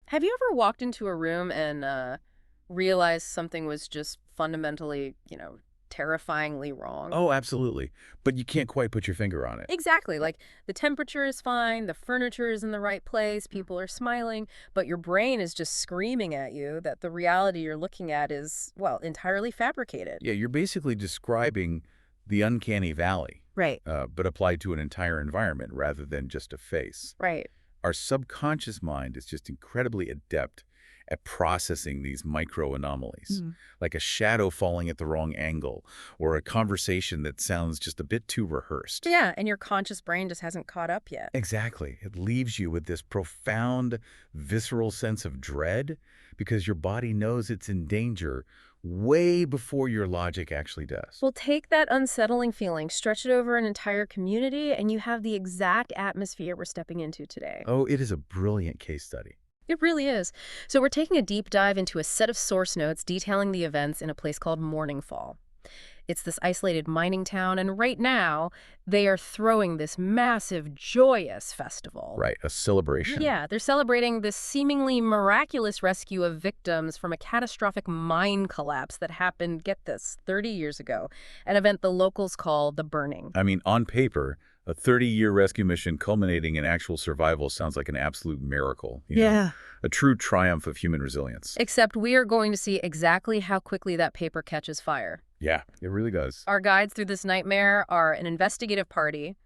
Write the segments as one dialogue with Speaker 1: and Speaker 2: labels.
Speaker 1: Have you ever walked into a room and realized something was just fundamentally, terrifyingly wrong?
Speaker 2: Oh, absolutely. But you can't quite put your finger on it.
Speaker 1: Exactly. Like the temperature is fine, the furniture is in the right place, people are smiling, but your brain is just screaming at you that the reality you're looking at is, well, entirely fabricated.
Speaker 2: Yeah, you're basically describing the uncanny valley,
Speaker 1: Right.
Speaker 2: but applied to an entire environment rather than just a face.
Speaker 1: Right.
Speaker 2: Our subconscious mind is just incredibly adept at processing these micro anomalies,
Speaker 1: Mm.
Speaker 2: like a shadow falling at the wrong angle or a conversation that sounds just a bit too rehearsed.
Speaker 1: Yeah, and your conscious brain just hasn't caught up yet.
Speaker 2: Exactly. It leaves you with this profound, visceral sense of dread because your body knows it's in danger way before your logic actually does.
Speaker 1: Well, take that unsettling feeling, stretch it over an entire community, and you have the exact atmosphere we're stepping into today.
Speaker 2: Oh, it is a brilliant case study.
Speaker 1: It really is. So we're taking a deep dive into a set of source notes detailing the events in a place called Mourningfall. It's this isolated mining town, and right now, they are throwing this massive, joyous festival.
Speaker 2: Right, a celebration.
Speaker 1: Yeah, they're celebrating this seemingly miraculous rescue of victims from a catastrophic mine collapse that happened, get this, 30 years ago, an event the locals call the Burning.
Speaker 2: I mean, on paper, a 30-year rescue mission culminating in actual survival sounds like an absolute miracle. A true triumph of human resilience.
Speaker 1: Except we are going to see exactly how quickly that paper catches fire.
Speaker 2: Yeah, it really does.
Speaker 1: Our guides through this nightmare are an investigative party.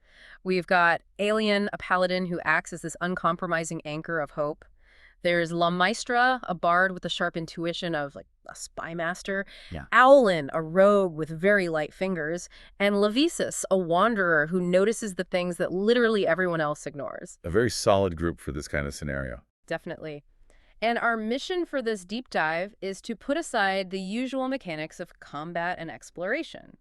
Speaker 1: We've got Aelion, a paladin who acts as this uncompromising anchor of hope. There's La Maestra, a bard with a sharp intuition of like a spy master.
Speaker 2: Yeah.
Speaker 1: Owlin, a rogue with very light fingers. And Levisus, a wanderer who notices the things that literally everyone else ignores.
Speaker 2: A very solid group for this kind of scenario.
Speaker 1: Definitely. And our mission for this deep dive is to put aside the usual mechanics of combat and exploration.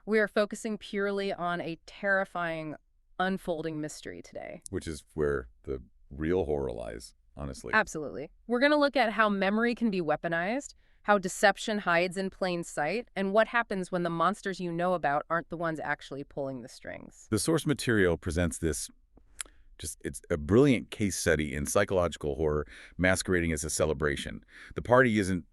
Speaker 1: We are focusing purely on a terrifying, unfolding mystery today.
Speaker 2: Which is where the real horror lies, honestly.
Speaker 1: Absolutely. We're going to look at how memory can be weaponized, how deception hides in plain sight, and what happens when the monsters you know about aren't the ones actually pulling the strings.
Speaker 2: The source material presents this it's a brilliant case study in psychological horror masquerading as a celebration. The party isn't,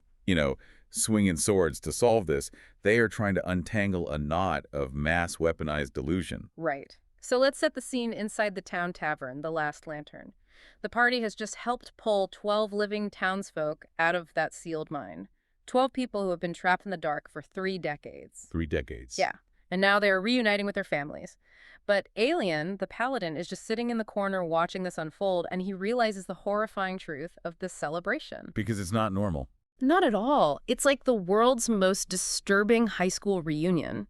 Speaker 2: swinging swords to solve this. They are trying to untangle a knot of mass weaponized delusion.
Speaker 1: Right. So let's set the scene inside the town tavern, the Last Lantern. The party has just helped pull 12 living townsfolk out of that sealed mine. 12 people who have been trapped in the dark for 3 decades.
Speaker 2: 3 decades.
Speaker 1: Yeah. And now they're reuniting with their families. But Aelion, the paladin, is just sitting in the corner watching this unfold, and he realizes the horrifying truth of this celebration.
Speaker 2: Because it's not normal.
Speaker 1: Not at all. It's like the world's most disturbing high school reunion.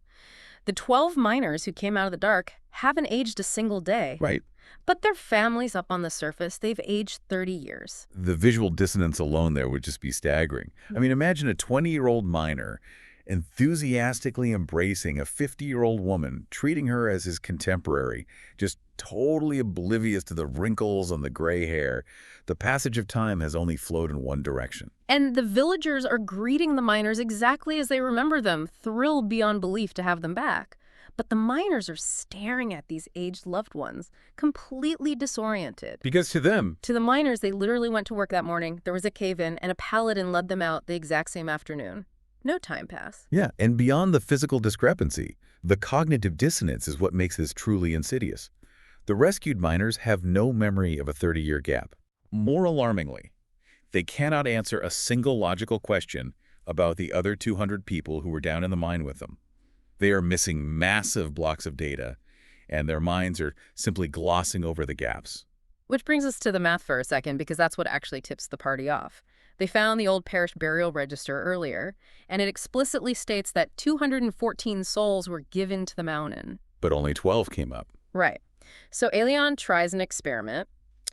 Speaker 1: The 12 miners who came out of the dark haven't aged a single day.
Speaker 2: Right.
Speaker 1: But their families up on the surface, they've aged 30 years.
Speaker 2: The visual dissonance alone there would just be staggering. I mean, imagine a 20-year-old miner enthusiastically embracing a 50-year-old woman, treating her as his contemporary, just totally oblivious to the wrinkles on the gray hair. The passage of time has only flowed in one direction.
Speaker 1: And the villagers are greeting the miners exactly as they remember them, thrilled beyond belief to have them back. But the miners are staring at these aged loved ones, completely disoriented.
Speaker 2: Because to them,
Speaker 1: To the miners, they literally went to work that morning, there was a cave-in, and a paladin led them out the exact same afternoon. No time pass.
Speaker 2: yeah, and beyond the physical discrepancy, the cognitive dissonance is what makes this truly insidious. The rescued miners have no memory of a 30-year gap. More alarmingly, they cannot answer a single logical question about the other 200 people who were down in the mine with them. They are missing massive blocks of data, and their minds are simply glossing over the gaps.
Speaker 1: Which brings us to the math for a second, because that's what actually tips the party off. They found the old parish burial register earlier, and it explicitly states that 214 souls were given to the mountain.
Speaker 2: But only 12 came up.
Speaker 1: Right. So Aelion tries an experiment.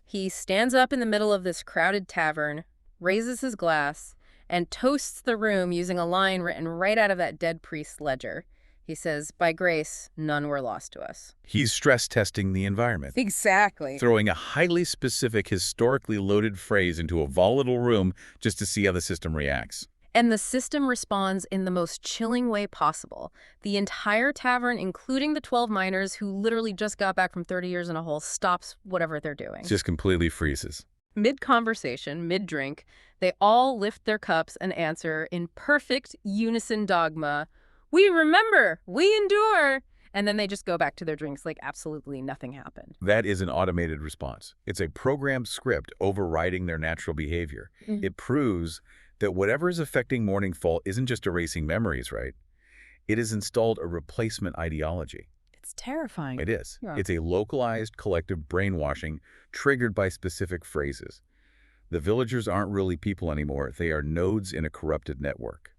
Speaker 1: He stands up in the middle of this crowded tavern, raises his glass, and toasts the room using a line written right out of that dead priest's ledger. He says, "By grace, none were lost to us."
Speaker 2: He's stress testing the environment,
Speaker 1: Exactly.
Speaker 2: throwing a highly specific, historically loaded phrase into a volatile room just to see how the system reacts.
Speaker 1: And the system responds in the most chilling way possible. The entire tavern, including the 12 miners who literally just got back from 30 years in a hole, stops whatever they're doing.
Speaker 2: It just completely freezes.
Speaker 1: Mid-conversation, mid-drink, they all lift their cups and answer in perfect unison dogma, "We remember! We endure!" And then they just go back to their drinks like absolutely nothing happened.
Speaker 2: That is an automated response. It's a programmed script overriding their natural behavior. It proves that whatever is affecting Mourningfall isn't just erasing memories, right? It has installed a replacement ideology.
Speaker 1: It's terrifying.
Speaker 2: It is.
Speaker 1: Yeah.
Speaker 2: It's a localized collective brainwashing triggered by specific phrases. The villagers aren't really people anymore. They are nodes in a corrupted network.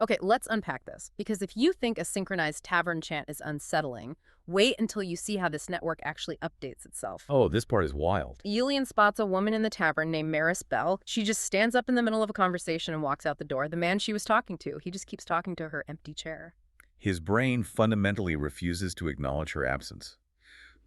Speaker 1: Okay, let's unpack this. Because if you think a synchronized tavern chant is unsettling, wait until you see how this network actually updates itself.
Speaker 2: Oh, this part is wild.
Speaker 1: Aelion spots a woman in the tavern named Maris Bell. She just stands up in the middle of a conversation and walks out the door. The man she was talking to, he just keeps talking to her empty chair.
Speaker 2: His brain fundamentally refuses to acknowledge her absence.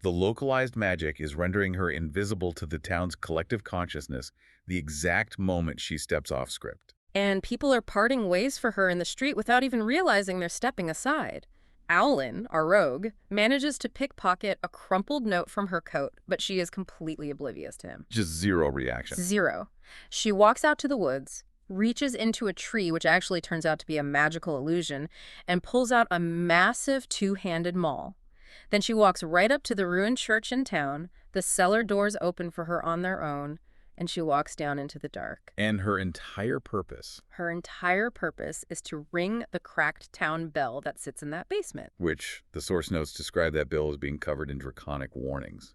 Speaker 2: The localized magic is rendering her invisible to the town's collective consciousness the exact moment she steps off script.
Speaker 1: And people are parting ways for her in the street without even realizing they're stepping aside. Owlin, our rogue, manages to pickpocket a crumpled note from her coat, but she is completely oblivious to him.
Speaker 2: Just zero reaction.
Speaker 1: Zero. She walks out to the woods, reaches into a tree, which actually turns out to be a magical illusion, and pulls out a massive two-handed maul. Then she walks right up to the ruined church in town. The cellar doors open for her on their own, and she walks down into the dark.
Speaker 2: And her entire purpose,
Speaker 1: Is to ring the cracked town bell that sits in that basement.
Speaker 2: which the source notes describe that bill as being covered in draconic warnings.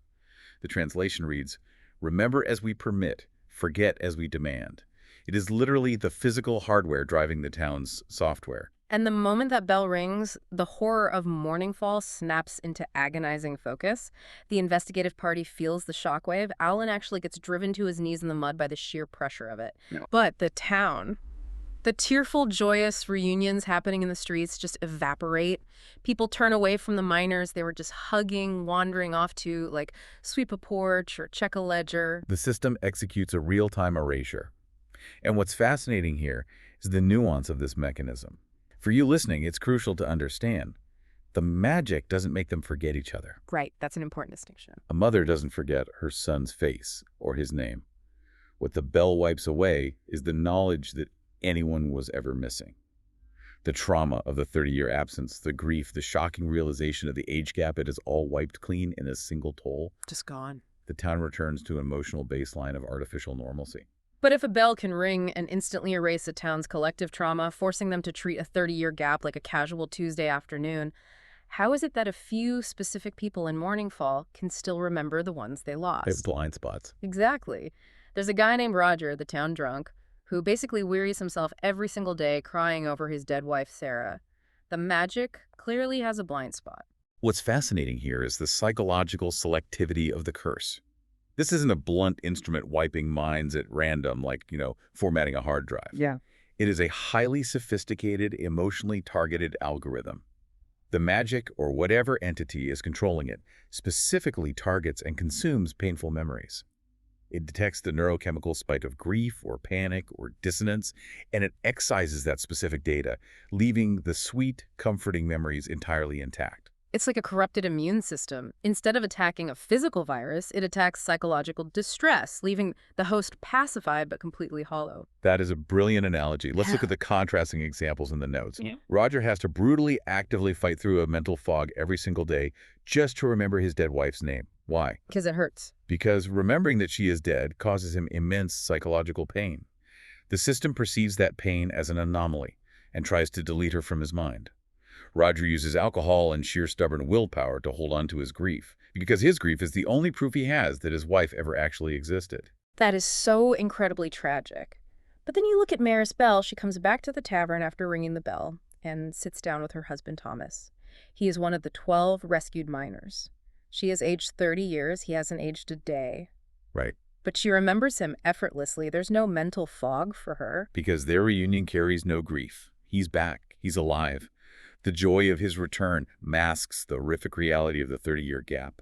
Speaker 2: The translation reads, "Remember as we permit, forget as we demand." It is literally the physical hardware driving the town's software.
Speaker 1: And the moment that bell rings, the horror of Mourningfall snaps into agonizing focus. The investigative party feels the shockwave. Owlin actually gets driven to his knees in the mud by the sheer pressure of it.
Speaker 2: Yeah.
Speaker 1: But the town, the tearful, joyous reunions happening in the streets just evaporate. People turn away from the miners they were just hugging, wandering off to, like, sweep a porch or check a ledger.
Speaker 2: The system executes a real-time erasure. And what's fascinating here is the nuance of this mechanism. For you listening, it's crucial to understand. The magic doesn't make them forget each other.
Speaker 1: Right, that's an important distinction.
Speaker 2: A mother doesn't forget her son's face or his name. What the bell wipes away is the knowledge that anyone was ever missing. The trauma of the 30-year absence, the grief, the shocking realization of the age gap, it is all wiped clean in a single toll.
Speaker 1: Just gone.
Speaker 2: The town returns to an emotional baseline of artificial normalcy.
Speaker 1: But if a bell can ring and instantly erase a town's collective trauma, forcing them to treat a 30-year gap like a casual Tuesday afternoon, how is it that a few specific people in Mourningfall can still remember the ones they lost?
Speaker 2: They have blind spots.
Speaker 1: Exactly. There's a guy named Roger, the town drunk, who basically wearies himself every single day crying over his dead wife, Sarah. The magic clearly has a blind spot.
Speaker 2: What's fascinating here is the psychological selectivity of the curse. This isn't a blunt instrument wiping minds at random, like, formatting a hard drive.
Speaker 1: Yeah.
Speaker 2: It is a highly sophisticated, emotionally targeted algorithm. The magic, or whatever entity is controlling it, specifically targets and consumes painful memories. It detects the neurochemical spike of grief or panic or dissonance, and it excises that specific data, leaving the sweet, comforting memories entirely intact.
Speaker 1: It's like a corrupted immune system. Instead of attacking a physical virus, it attacks psychological distress, leaving the host pacified but completely hollow.
Speaker 2: That is a brilliant analogy. Let's look at the contrasting examples in the notes. Roger has to brutally, actively fight through a mental fog every single day just to remember his dead wife's name. Why?
Speaker 1: Because it hurts.
Speaker 2: Because remembering that she is dead causes him immense psychological pain. The system perceives that pain as an anomaly and tries to delete her from his mind. Roger uses alcohol and sheer stubborn willpower to hold on to his grief, because his grief is the only proof he has that his wife ever actually existed.
Speaker 1: That is so incredibly tragic. But then you look at Maris Bell. She comes back to the tavern after ringing the bell and sits down with her husband, Thomas. He is one of the 12 rescued miners. She has aged 30 years. He hasn't aged a day.
Speaker 2: Right.
Speaker 1: But she remembers him effortlessly. There's no mental fog for her.
Speaker 2: Because their reunion carries no grief. He's back. He's alive. The joy of his return masks the horrific reality of the 30-year gap.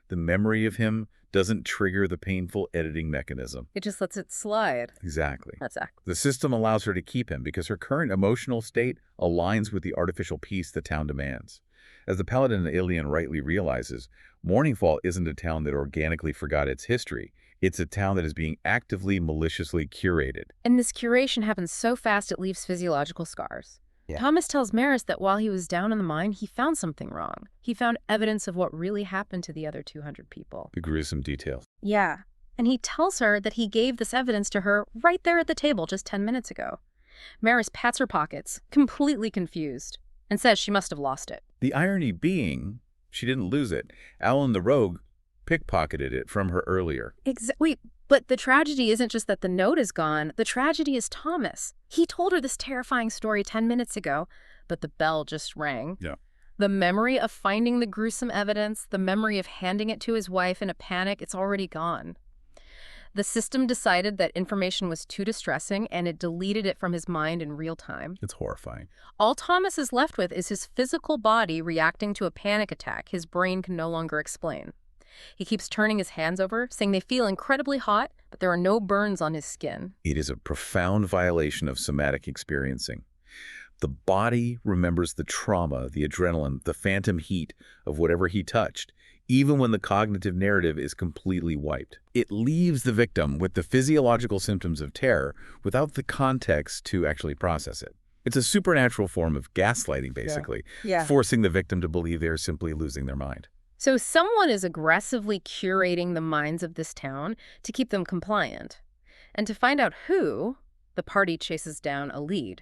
Speaker 2: The memory of him doesn't trigger the painful editing mechanism.
Speaker 1: It just lets it slide.
Speaker 2: Exactly.
Speaker 1: Exactly.
Speaker 2: The system allows her to keep him because her current emotional state aligns with the artificial peace the town demands. As the paladin Aelion rightly realizes, Mourningfall isn't a town that organically forgot its history. It's a town that is being actively, maliciously curated.
Speaker 1: And this curation happens so fast it leaves physiological scars.
Speaker 2: Yeah.
Speaker 1: Thomas tells Maris that while he was down in the mine, he found something wrong. He found evidence of what really happened to the other 200 people.
Speaker 2: The gruesome details.
Speaker 1: Yeah. And he tells her that he gave this evidence to her right there at the table just 10 minutes ago. Maris pats her pockets, completely confused, and says she must have lost it.
Speaker 2: The irony being, she didn't lose it. Owlin the rogue pickpocketed it from her earlier.
Speaker 1: Wait, but the tragedy isn't just that the note is gone. The tragedy is Thomas. He told her this terrifying story 10 minutes ago, but the bell just rang.
Speaker 2: Yeah.
Speaker 1: The memory of finding the gruesome evidence, the memory of handing it to his wife in a panic, it's already gone. The system decided that information was too distressing, and it deleted it from his mind in real time.
Speaker 2: It's horrifying.
Speaker 1: All Thomas is left with is his physical body reacting to a panic attack his brain can no longer explain. He keeps turning his hands over, saying they feel incredibly hot, but there are no burns on his skin.
Speaker 2: It is a profound violation of somatic experiencing. The body remembers the trauma, the adrenaline, the phantom heat of whatever he touched, even when the cognitive narrative is completely wiped. It leaves the victim with the physiological symptoms of terror without the context to actually process it. It's a supernatural form of gaslighting, basically, forcing the victim to believe they are simply losing their mind.
Speaker 1: So someone is aggressively curating the minds of this town to keep them compliant. And to find out who, the party chases down a lead.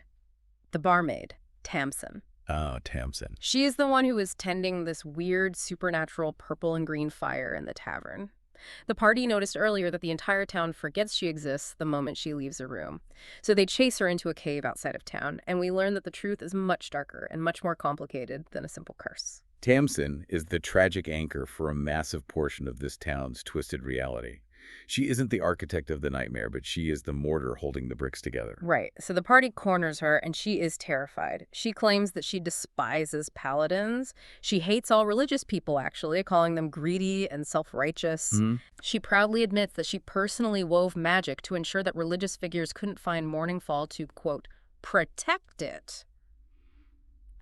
Speaker 1: The barmaid, Tamsin.
Speaker 2: Oh, Tamsin.
Speaker 1: She is the one who is tending this weird supernatural purple and green fire in the tavern. The party noticed earlier that the entire town forgets she exists the moment she leaves a room. So they chase her into a cave outside of town, and we learn that the truth is much darker and much more complicated than a simple curse.
Speaker 2: Tamsin is the tragic anchor for a massive portion of this town's twisted reality. She isn't the architect of the nightmare, but she is the mortar holding the bricks together.
Speaker 1: Right. So the party corners her, and she is terrified. She claims that she despises paladins. She hates all religious people, actually, calling them greedy and self-righteous. She proudly admits that she personally wove magic to ensure that religious figures couldn't find Mourningfall to, quote, protect it.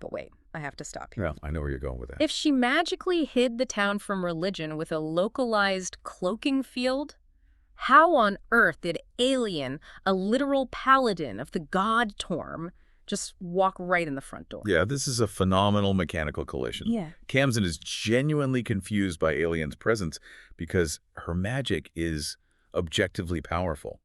Speaker 1: But wait, I have to stop here.
Speaker 2: Well, I know where you're going with that.
Speaker 1: If she magically hid the town from religion with a localized cloaking field, how on earth did Aelion, a literal paladin of the god Torm, just walk right in the front door?
Speaker 2: Yeah, this is a phenomenal mechanical collision.
Speaker 1: Yeah.
Speaker 2: Tamsin is genuinely confused by Aelion's presence because her magic is objectively powerful.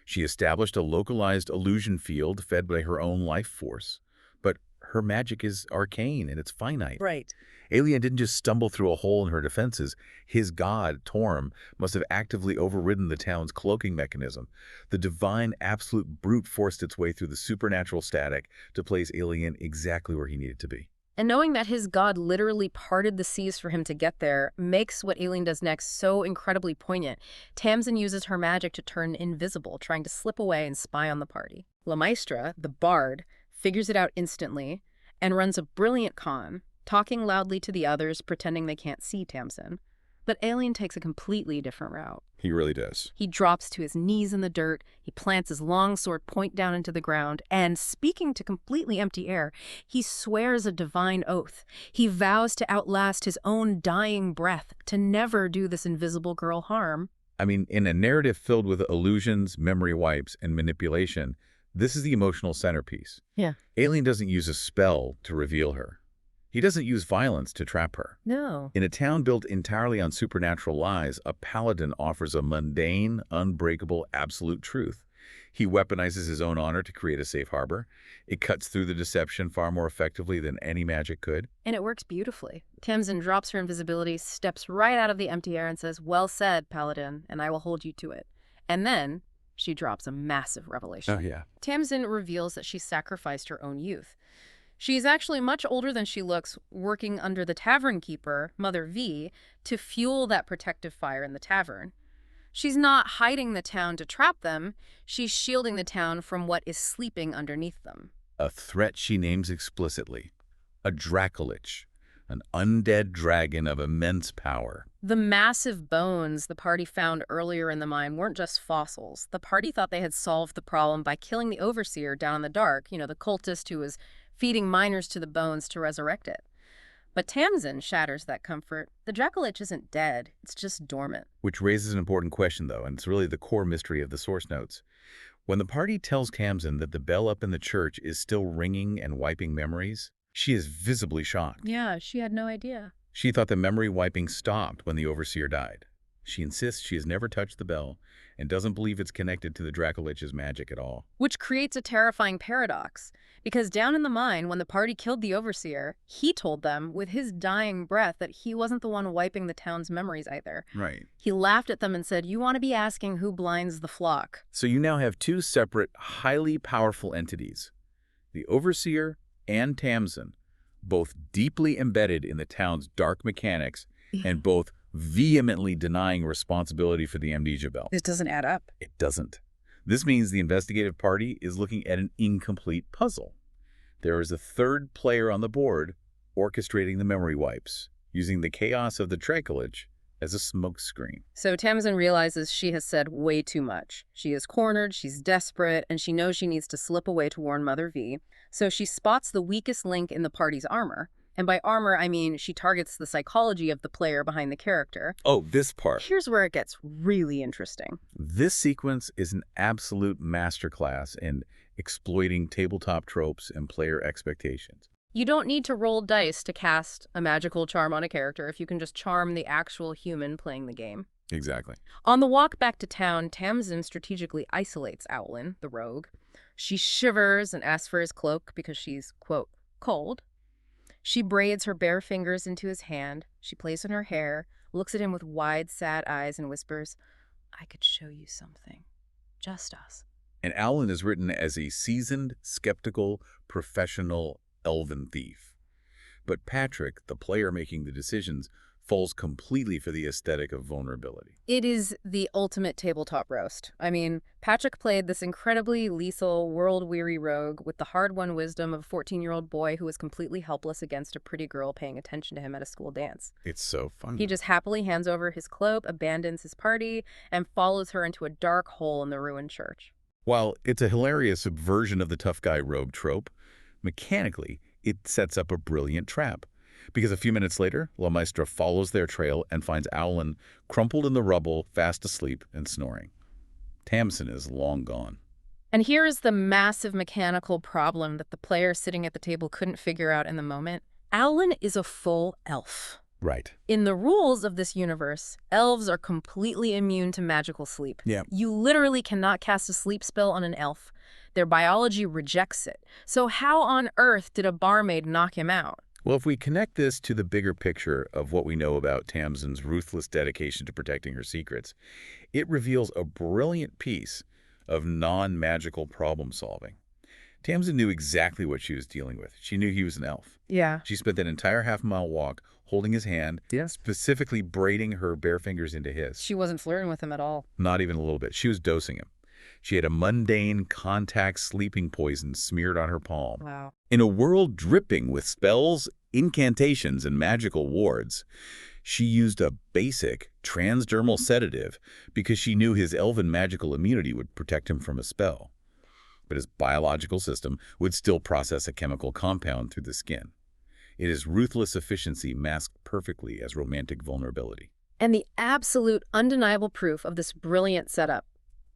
Speaker 2: She established a localized illusion field fed by her own life force, but her magic is arcane and it's finite.
Speaker 1: Right.
Speaker 2: Aelion didn't just stumble through a hole in her defenses. His god, Torm, must have actively overridden the town's cloaking mechanism. The divine absolute brute forced its way through the supernatural static to place Aelion exactly where he needed to be.
Speaker 1: And knowing that his god literally parted the seas for him to get there makes what Aelion does next so incredibly poignant. Tamsin uses her magic to turn invisible, trying to slip away and spy on the party. La Maestra, the bard, figures it out instantly and runs a brilliant con, talking loudly to the others, pretending they can't see Tamsin. But Aelion takes a completely different route.
Speaker 2: He really does.
Speaker 1: He drops to his knees in the dirt, he plants his long sword point down into the ground, and, speaking to completely empty air, he swears a divine oath. He vows to outlast his own dying breath, to never do this invisible girl harm.
Speaker 2: I mean, in a narrative filled with illusions, memory wipes, and manipulation, this is the emotional centerpiece.
Speaker 1: Yeah.
Speaker 2: Aelion doesn't use a spell to reveal her. He doesn't use violence to trap her.
Speaker 1: No.
Speaker 2: In a town built entirely on supernatural lies, a paladin offers a mundane, unbreakable, absolute truth. He weaponizes his own honor to create a safe harbor. It cuts through the deception far more effectively than any magic could.
Speaker 1: And it works beautifully. Tamsin drops her invisibility, steps right out of the empty air and says, "Well said, paladin, and I will hold you to it." And then she drops a massive revelation.
Speaker 2: Oh, yeah.
Speaker 1: Tamsin reveals that she sacrificed her own youth. She's actually much older than she looks, working under the tavern keeper, Mother Vee, to fuel that protective fire in the tavern. She's not hiding the town to trap them, she's shielding the town from what is sleeping underneath them.
Speaker 2: A threat she names explicitly. A dracolich, an undead dragon of immense power.
Speaker 1: The massive bones the party found earlier in the mine weren't just fossils. The party thought they had solved the problem by killing the overseer down in the dark, the cultist who was feeding miners to the bones to resurrect it. But Tamsin shatters that comfort. The dracolich isn't dead, it's just dormant.
Speaker 2: Which raises an important question, though, and it's really the core mystery of the source notes. When the party tells Tamsin that the bell up in the church is still ringing and wiping memories, she is visibly shocked.
Speaker 1: Yeah, she had no idea.
Speaker 2: She thought the memory wiping stopped when the overseer died. She insists she has never touched the bell and doesn't believe it's connected to the dracolich's magic at all.
Speaker 1: Which creates a terrifying paradox, because down in the mine, when the party killed the overseer, he told them with his dying breath that he wasn't the one wiping the town's memories either.
Speaker 2: Right.
Speaker 1: He laughed at them and said, "You want to be asking who blinds the flock."
Speaker 2: So you now have two separate, highly powerful entities, the overseer and Tamsin, both deeply embedded in the town's dark mechanics and both vehemently denying responsibility for the amnesia bell.
Speaker 1: This doesn't add up.
Speaker 2: It doesn't. This means the investigative party is looking at an incomplete puzzle. There is a third player on the board orchestrating the memory wipes, using the chaos of the dracolich as a smokescreen.
Speaker 1: So Tamsin realizes she has said way too much. She is cornered, she's desperate, and she knows she needs to slip away to warn Mother Vee. So she spots the weakest link in the party's armor. And by armor, I mean she targets the psychology of the player behind the character.
Speaker 2: Oh, this part.
Speaker 1: Here's where it gets really interesting.
Speaker 2: This sequence is an absolute masterclass in exploiting tabletop tropes and player expectations.
Speaker 1: You don't need to roll dice to cast a magical charm on a character if you can just charm the actual human playing the game.
Speaker 2: Exactly.
Speaker 1: On the walk back to town, Tamsin strategically isolates Owlin, the rogue. She shivers and asks for his cloak because she's, quote, cold. She braids her bare fingers into his hand. She plays in her hair, looks at him with wide, sad eyes, and whispers, "I could show you something. Just us."
Speaker 2: And Owlin is written as a seasoned, skeptical, professional elven thief. But Patrick, the player making the decisions, falls completely for the aesthetic of vulnerability.
Speaker 1: It is the ultimate tabletop roast. I mean, Patrick played this incredibly lethal, world-weary rogue with the hard-won wisdom of a 14-year-old boy who was completely helpless against a pretty girl paying attention to him at a school dance.
Speaker 2: It's so fun.
Speaker 1: He just happily hands over his cloak, abandons his party, and follows her into a dark hole in the ruined church.
Speaker 2: While it's a hilarious subversion of the tough guy rogue trope, mechanically, it sets up a brilliant trap. Because a few minutes later, La Maestra follows their trail and finds Owlin crumpled in the rubble, fast asleep and snoring. Tamsin is long gone.
Speaker 1: And here is the massive mechanical problem that the player sitting at the table couldn't figure out in the moment. Owlin is a full elf.
Speaker 2: Right.
Speaker 1: In the rules of this universe, elves are completely immune to magical sleep.
Speaker 2: Yeah.
Speaker 1: You literally cannot cast a sleep spell on an elf. Their biology rejects it. So how on earth did a barmaid knock him out?
Speaker 2: Well, if we connect this to the bigger picture of what we know about Tamsin's ruthless dedication to protecting her secrets, it reveals a brilliant piece of non-magical problem solving. Tamsin knew exactly what she was dealing with. She knew he was an elf.
Speaker 1: Yeah.
Speaker 2: She spent that entire half-mile walk holding his hand, specifically braiding her bare fingers into his.
Speaker 1: She wasn't flirting with him at all.
Speaker 2: Not even a little bit. She was dosing him. She had a mundane contact sleeping poison smeared on her palm.
Speaker 1: Wow.
Speaker 2: In a world dripping with spells, incantations, and magical wards, she used a basic transdermal sedative because she knew his elven magical immunity would protect him from a spell. But his biological system would still process a chemical compound through the skin. It is ruthless efficiency masked perfectly as romantic vulnerability.
Speaker 1: And the absolute undeniable proof of this brilliant setup.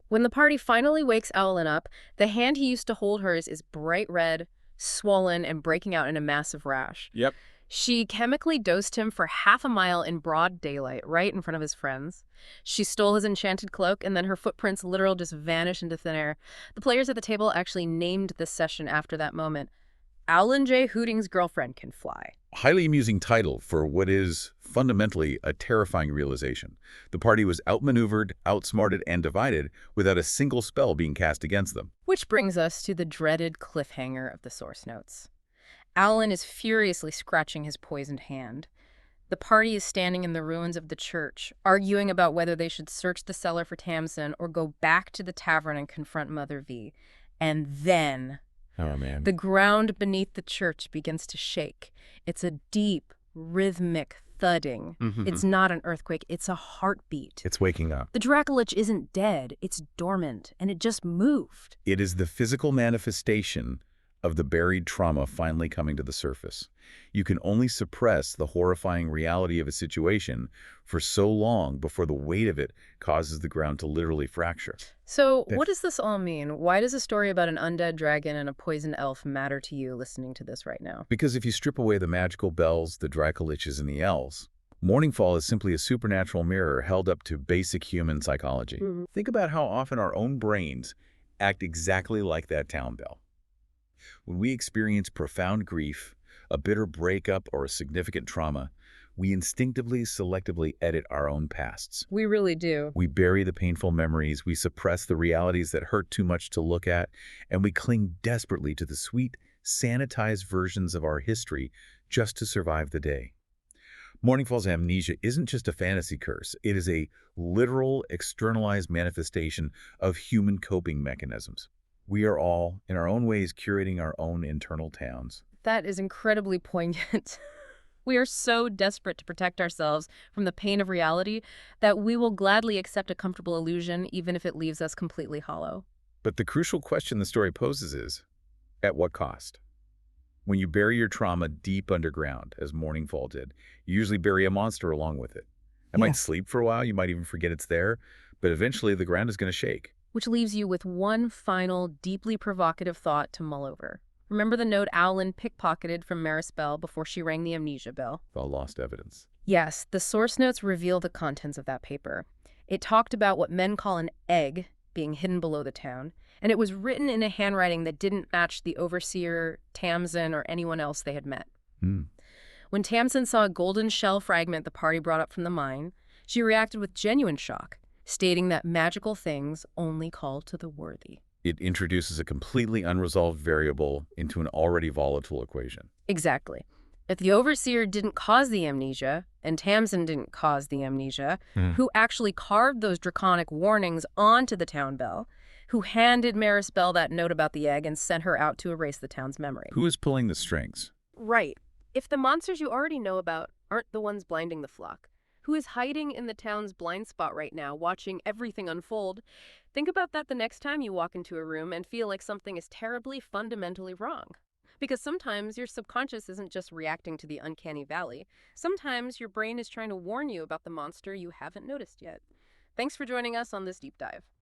Speaker 1: When the party finally wakes Owlin up, the hand he used to hold hers is bright red, swollen, and breaking out in a massive rash.
Speaker 2: Yep.
Speaker 1: She chemically dosed him for half a mile in broad daylight, right in front of his friends. She stole his enchanted cloak, and then her footprints literally just vanished into thin air. The players at the table actually named this session after that moment. Owlin J. Hooting's girlfriend can fly.
Speaker 2: Highly amusing title for what is fundamentally a terrifying realization. The party was outmaneuvered, outsmarted, and divided without a single spell being cast against them.
Speaker 1: Which brings us to the dreaded cliffhanger of the source notes. Owlin is furiously scratching his poisoned hand. The party is standing in the ruins of the church, arguing about whether they should search the cellar for Tamsin or go back to the tavern and confront Mother Vee. And then
Speaker 2: Oh, man.
Speaker 1: the ground beneath the church begins to shake. It's a deep, rhythmic thudding. It's not an earthquake, it's a heartbeat.
Speaker 2: It's waking up.
Speaker 1: The dracolich isn't dead, it's dormant, and it just moved.
Speaker 2: It is the physical manifestation of the buried trauma finally coming to the surface. You can only suppress the horrifying reality of a situation for so long before the weight of it causes the ground to literally fracture.
Speaker 1: So,
Speaker 2: That-
Speaker 1: what does this all mean? Why does a story about an undead dragon and a poison elf matter to you listening to this right now?
Speaker 2: Because if you strip away the magical bells, the dracoliches, and the elves, Mourningfall is simply a supernatural mirror held up to basic human psychology. Think about how often our own brains act exactly like that town bell. When we experience profound grief, a bitter breakup, or a significant trauma, we instinctively, selectively edit our own pasts.
Speaker 1: We really do.
Speaker 2: We bury the painful memories, we suppress the realities that hurt too much to look at, and we cling desperately to the sweet, sanitized versions of our history just to survive the day. Mourningfall's amnesia isn't just a fantasy curse. It is a literal, externalized manifestation of human coping mechanisms. We are all, in our own ways, curating our own internal towns.
Speaker 1: That is incredibly poignant. We are so desperate to protect ourselves from the pain of reality that we will gladly accept a comfortable illusion even if it leaves us completely hollow.
Speaker 2: But the crucial question the story poses is, at what cost? When you bury your trauma deep underground, as Mourningfall did, you usually bury a monster along with it. It might sleep for a while, you might even forget it's there, but eventually the ground is going to shake.
Speaker 1: Which leaves you with one final, deeply provocative thought to mull over. Remember the note Owlin pickpocketed from Maris Bell before she rang the amnesia bell?
Speaker 2: All lost evidence.
Speaker 1: Yes, the source notes reveal the contents of that paper. It talked about what men call an egg being hidden below the town, and it was written in a handwriting that didn't match the overseer, Tamsin, or anyone else they had met. When Tamsin saw a golden shell fragment the party brought up from the mine, she reacted with genuine shock, stating that magical things only call to the worthy.
Speaker 2: It introduces a completely unresolved variable into an already volatile equation.
Speaker 1: Exactly. If the overseer didn't cause the amnesia, and Tamsin didn't cause the amnesia, who actually carved those draconic warnings onto the town bell, who handed Maris Bell that note about the egg and sent her out to erase the town's memory?
Speaker 2: Who is pulling the strings?
Speaker 1: Right. If the monsters you already know about aren't the ones blinding the flock, who is hiding in the town's blind spot right now, watching everything unfold? Think about that the next time you walk into a room and feel like something is terribly, fundamentally wrong. Because sometimes your subconscious isn't just reacting to the uncanny valley. Sometimes your brain is trying to warn you about the monster you haven't noticed yet. Thanks for joining us on this deep dive.